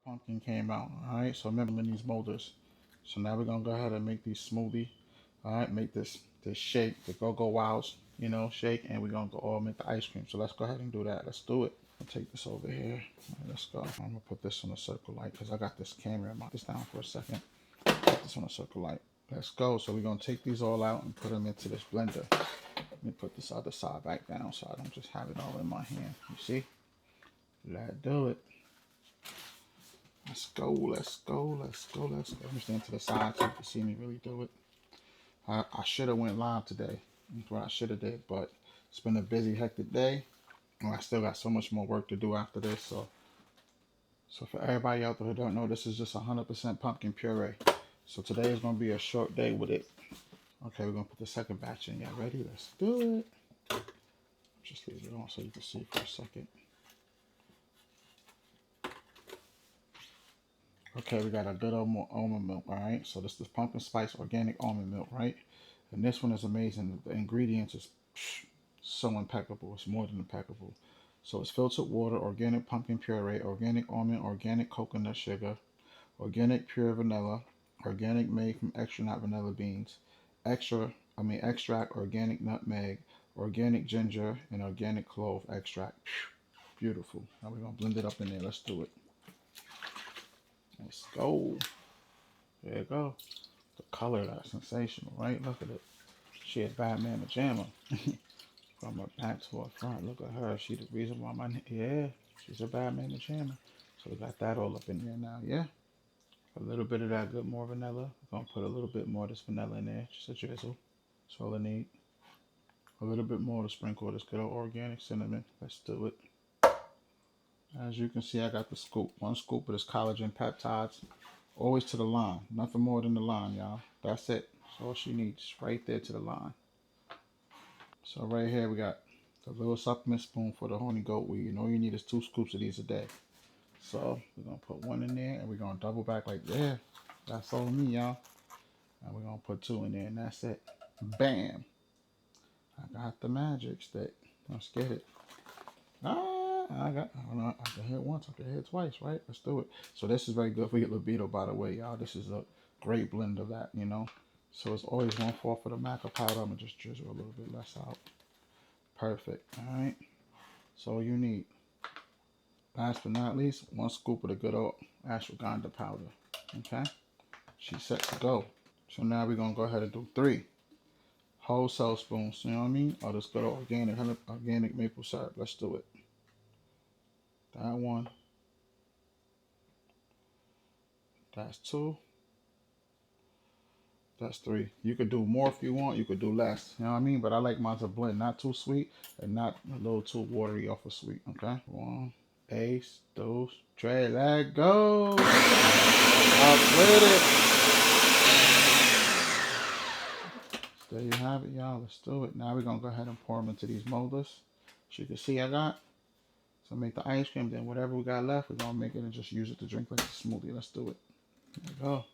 Pumpkin came out. All right, so remember in these molders. So now we're gonna go ahead and make these smoothie. All right, make this shake, the go-go wows, shake, and we're gonna go all make the ice cream. So let's go ahead and do that. Let's do it. I'll take this over here. All right, let's go. I'm gonna put this on a circle light because I got this camera. I'll this down for a second. Put this on a circle light. Let's go. So we're gonna take these all out and put them into this blender. Let me put this other side back down so I don't just have it all in my hand. You see? Let's do it. Let's go, let's go, let's go, let's go. Let me stand to the side so you can see me really do it. I should have went live today. That's what I should have did, but it's been a busy, hectic day. And I still got so much more work to do after this. So for everybody out there who don't know, this is just 100% pumpkin puree. So today is going to be a short day with it. Okay, we're going to put the second batch in. Y'all ready? Let's do it. Just leave it on so you can see for a second. Okay, we got a good old almond milk, all right? So this is pumpkin spice organic almond milk, right? And this one is amazing. The ingredients is so impeccable. It's more than impeccable. So it's filtered water, organic pumpkin puree, organic almond, organic coconut sugar, organic pure vanilla, organic made from extra not vanilla beans, extract organic nutmeg, organic ginger, and organic clove extract. Beautiful. Now we're gonna blend it up in there. Let's do it. Let's go. There you go. The color, that's sensational, right? Look at it. She a Batman pajama. From her back to her front. Look at her. She the reason why yeah, she's a Batman pajama. So we got that all up in there now, yeah? A little bit of that good more vanilla. We're gonna put a little bit more of this vanilla in there, just a drizzle. That's all I need. A little bit more to sprinkle this good old organic cinnamon. Let's do it. As you can see, I got the scoop. One scoop of this collagen peptides. Always to the line. Nothing more than the line, y'all. That's it. That's all she needs. Right there to the line. So right here we got the little supplement spoon for the honey goat weed. And all you need is 2 scoops of these a day. So we're going to put 1 in there and we're going to double back like that. That's all me, y'all. And we're going to put 2 in there and that's it. Bam. I got the magic stick. Let's get it. I don't know, I can hit once, I can hit twice, right? Let's do it. So this is very good for your libido, by the way, y'all. This is a great blend of that, So it's always 1/4 of the maca powder. I'm gonna just drizzle a little bit less out. Perfect. All right. So you need, last but not least, 1 scoop of the good old ashwagandha powder. Okay. She's set to go. So now we're gonna go ahead and do 3 whole spoons. You know what I mean? Of this good old organic maple syrup. Let's do it. That 1. That's 2. That's 3. You could do more if you want. You could do less. You know what I mean? But I like mine to blend. Not too sweet and not a little too watery off of sweet. Okay? 1, ace, 2, 3. Let go. Up with it. There you have it, y'all. Let's do it. Now we're going to go ahead and pour them into these molders. As you can see, I got. So make the ice cream. Then whatever we got left, we're going to make it and just use it to drink like a smoothie. Let's do it. There we go.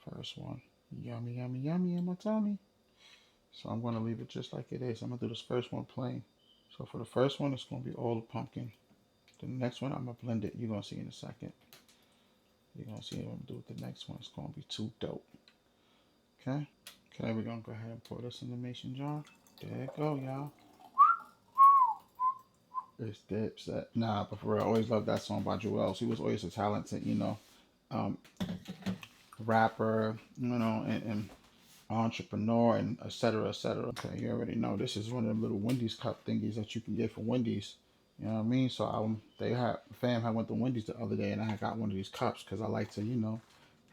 First one. Yummy, yummy, yummy in my tummy. So I'm going to leave it just like it is. I'm going to do this first one plain. So for the first one, it's going to be all the pumpkin. The next one, I'm going to blend it. You're going to see in a second. You're going to see what I'm going to do with the next one. It's going to be too dope. Okay? Okay, we're going to go ahead and pour this in the mason jar. There you go, y'all. It's Dipset. Nah, but for real, I always loved that song by Joel. He was always a talented, rapper, and entrepreneur, and et cetera, et cetera. Okay, you already know this is one of them little Wendy's cup thingies that you can get from Wendy's. You know what I mean? So fam had went to Wendy's the other day and I got one of these cups because I like to,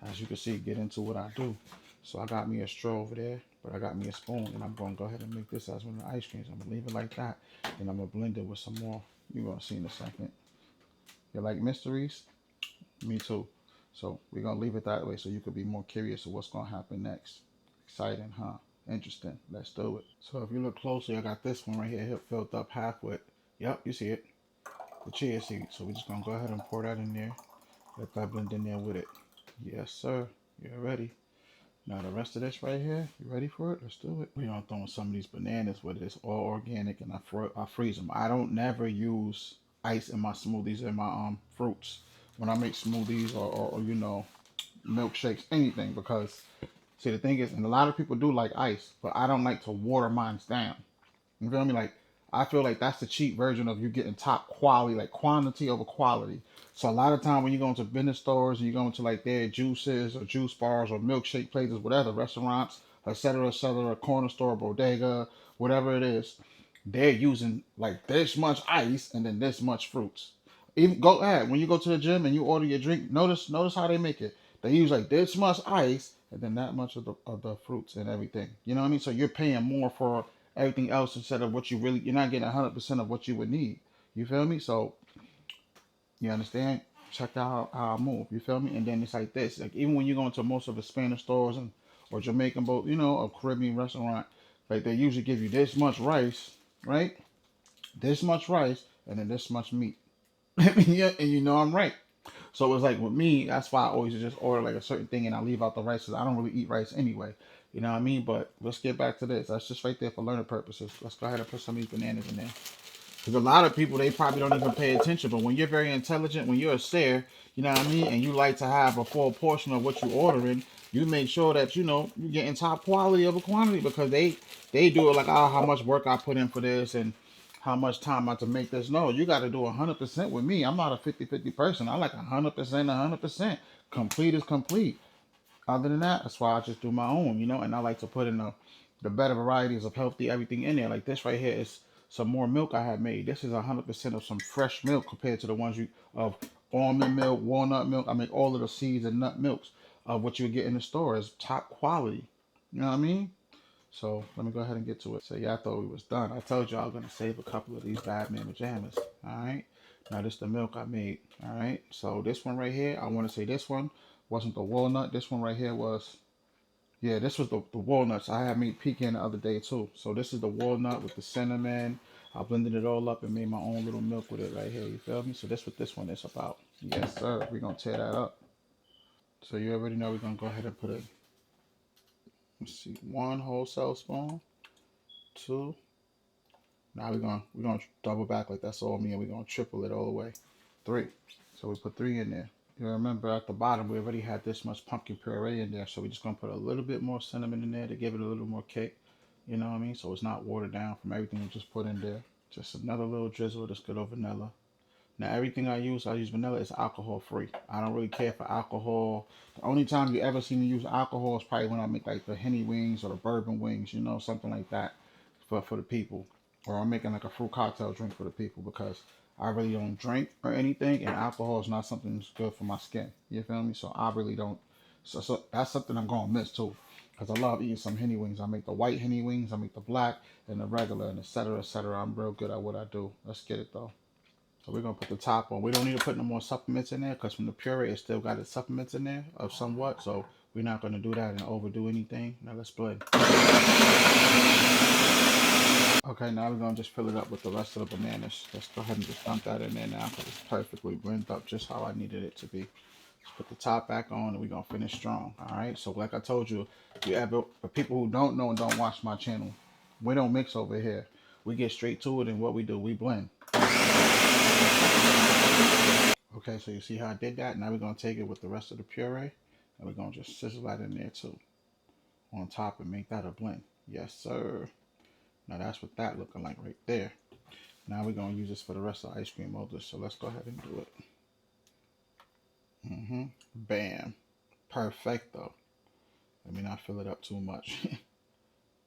as you can see, get into what I do. So I got me a straw over there, but I got me a spoon and I'm going to go ahead and make this as one of the ice creams. I'm going to leave it like that. Then I'm going to blend it with some more. You're going to see in a second. You like mysteries? Me too. So we're going to leave it that way so you could be more curious of what's going to happen next. Exciting, huh? Interesting. Let's do it. So if you look closely, I got this one right here filled up half with, yep, you see it, the chia seed. So we're just going to go ahead and pour that in there. Let that blend in there with it. Yes, sir. You're ready. Now the rest of this right here, you ready for it? Let's do it. We're going to throw in some of these bananas with it. It's all organic and I freeze them. I don't never use ice in my smoothies and my fruits when I make smoothies or you know milkshakes, anything. Because see, the thing is, and a lot of people do like ice, but I don't like to water mine down. You feel me? Like I feel like that's the cheap version of you getting top quality, like quantity over quality. So a lot of time when you go into business stores and you go into like their juices or juice bars or milkshake places, whatever, restaurants, et cetera, corner store, bodega, whatever it is, they're using like this much ice and then this much fruits. Even go ahead when you go to the gym and you order your drink. Notice how they make it. They use like this much ice and then that much of the fruits and everything. You know what I mean? So you're paying more for everything else instead of what you really. You're not getting 100% of what you would need. You feel me? So you understand? Check out how I move. You feel me? And then it's like this. Like even when you go into most of the Spanish stores and or Jamaican boat, you know, a Caribbean restaurant, like they usually give you this much rice, right? This much rice and then this much meat. Yeah, and you know I'm right. So it was like with me, that's why I always just order like a certain thing and I leave out the rice because I don't really eat rice anyway. You know what I mean? But let's get back to this. That's just right there for learning purposes. Let's go ahead and put some of these bananas in there. Because a lot of people, they probably don't even pay attention. But when you're very intelligent, when you're a seer, you know what I mean? And you like to have a full portion of what you're ordering, you make sure that, you know, you're getting top quality over quantity because they do it like, oh, how much work I put in for this and how much time I have to make this. No, you got to do 100% with me. I'm not a 50-50 person. I like 100%, 100%. Complete is complete. Other than that, that's why I just do my own, you know, and I like to put in the better varieties of healthy everything in there. Like this right here is some more milk I have made. This is 100% of some fresh milk compared to the ones you of almond milk, walnut milk. I make all of the seeds and nut milks of what you would get in the store is top quality. You know what I mean? So let me go ahead and get to it. So yeah, I thought we was done. I told you I was gonna save a couple of these bad man pajamas. All right. Now this is the milk I made. All right. So this one right here, I want to say this one wasn't the walnut. This one right here was, yeah, this was the walnuts. I had made pecan the other day too. So this is the walnut with the cinnamon. I blended it all up and made my own little milk with it right here. You feel me? So that's what this one is about. Yes, sir. We're gonna tear that up. So you already know we're gonna go ahead and put a, let's see, one wholesale spoon, two. Now we're gonna double back like that's all me, and we're gonna triple it all the way. Three. So we put three in there. You remember at the bottom we already had this much pumpkin puree in there, so we're just gonna put a little bit more cinnamon in there to give it a little more kick. You know what I mean? So it's not watered down from everything we just put in there. Just another little drizzle of this good old vanilla. Now everything I use vanilla is alcohol free. I don't really care for alcohol. The only time you ever see me use alcohol is probably when I make like the henny wings or the bourbon wings, you know, something like that for the people. Or I'm making like a fruit cocktail drink for the people because I really don't drink or anything and alcohol is not something that's good for my skin. You feel me? So I really don't, so that's something I'm gonna miss too. Because I love eating some henny wings. I make the white henny wings, I make the black and the regular and etc. etc. I'm real good at what I do. Let's get it though. So we're gonna put the top on. We don't need to put no more supplements in there because from the puree it still got its supplements in there of somewhat. So we're not gonna do that and overdo anything. Now let's blend. Okay, now we're gonna just fill it up with the rest of the bananas. Let's go ahead and just dump that in there now because it's perfectly blended up just how I needed it to be. Let's put the top back on and we're gonna finish strong. Alright, so like I told you, you ever for people who don't know and don't watch my channel, we don't mix over here. We get straight to it and what we do, we blend. Okay, so you see how I did that? Now we're gonna take it with the rest of the puree and we're gonna just sizzle that in there too. On top and make that a blend. Yes, sir. Now that's what that looking like right there. Now we're gonna use this for the rest of the ice cream molders. So let's go ahead and do it. Bam. Perfecto. Let me not fill it up too much.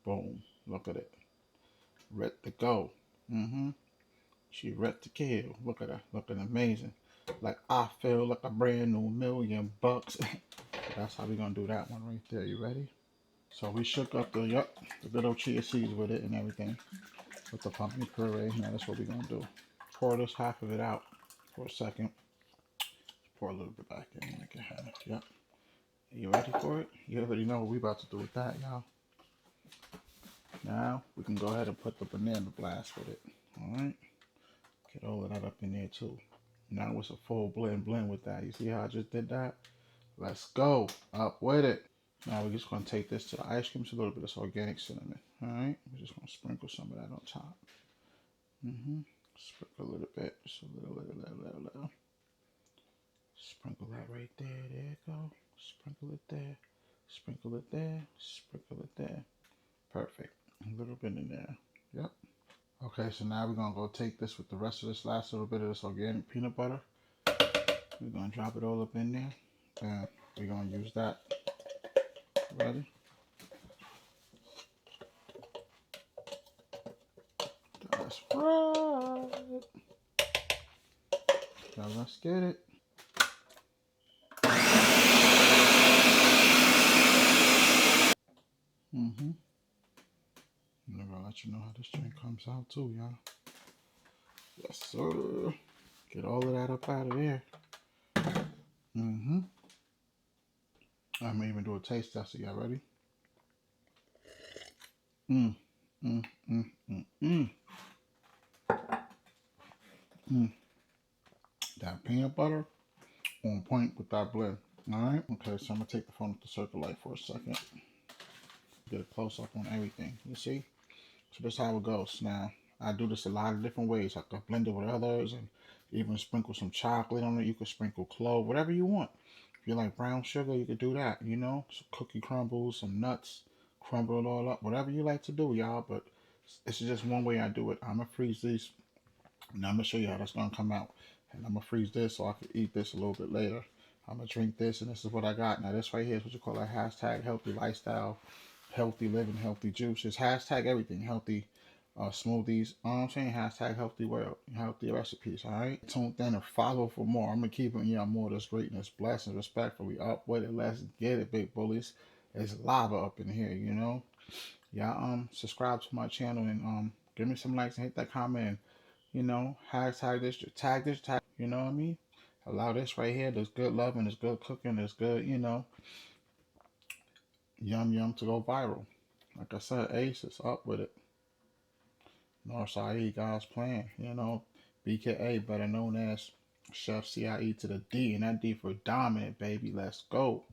Boom. Look at it. Ready to go. She ready to kill. Look at her. Looking amazing. Like I feel like a brand new $1,000,000. That's how we gonna do that one right there. You ready? So we shook up the little chia seeds with it and everything. With the pumpkin puree. Now that's what we're gonna do. Pour this half of it out for a second. Pour a little bit back in. Make it half. Yep. You ready for it? You already know what we about to do with that, y'all. Now we can go ahead and put the banana blast with it. Alright. Get all of that up in there too. Now it's a full blend with that. You see how I just did that? Let's go. Up with it. Now we're just gonna take this to the ice cream. It's a little bit of this organic cinnamon. Alright. We're just gonna sprinkle some of that on top. Sprinkle a little bit. Just a little. Sprinkle that right there. There you go. Sprinkle it there. Sprinkle it there. Sprinkle it there. Perfect. A little bit in there. Yep. Okay, so now we're gonna go take this with the rest of this last little bit of this organic peanut butter. We're gonna drop it all up in there. And we're gonna use that. Ready? That's right. Now let's get it. Mm-hmm. I'm gonna let you know how this drink comes out too, y'all. Yes, sir. Get all of that up out of there. Mm-hmm. I'm gonna even do a taste test. Y'all ready? Mm, mm, mm, mm, mm, mm. That peanut butter on point with that blend. All right. Okay, so I'm gonna take the phone with the circle light for a second. Get a close up on everything. You see? So this is how it goes. Now I do this a lot of different ways. I can blend it with others and even sprinkle some chocolate on it. You can sprinkle clove, whatever you want. If you like brown sugar, you could do that. You know, some cookie crumbles, some nuts, crumble it all up. Whatever you like to do, y'all. But this is just one way I do it. I'm gonna freeze these. Now I'm gonna show you how that's gonna come out. And I'm gonna freeze this so I can eat this a little bit later. I'm gonna drink this, and this is what I got. Now this right here is what you call a hashtag healthy lifestyle, healthy living, healthy juices. Hashtag everything healthy smoothies. You know what I'm saying? Hashtag healthy world, healthy recipes. All right. Tune in and follow for more. I'm gonna keep it more of this greatness, blessings, respectfully. Up with it. Let's get it, big bullies. There's lava up in here, you know. Y'all subscribe to my channel and give me some likes and hit that comment. You know, hashtag this, tag this, tag. You know what I mean? Allow this right here. There's good loving, there's good cooking, there's good, yum yum to go viral. Like I said, Ace is up with it. North C.I.E. God's plan. You know, BKA, better known as Chef C.I.E. to the D, and that D for dominant, baby. Let's go.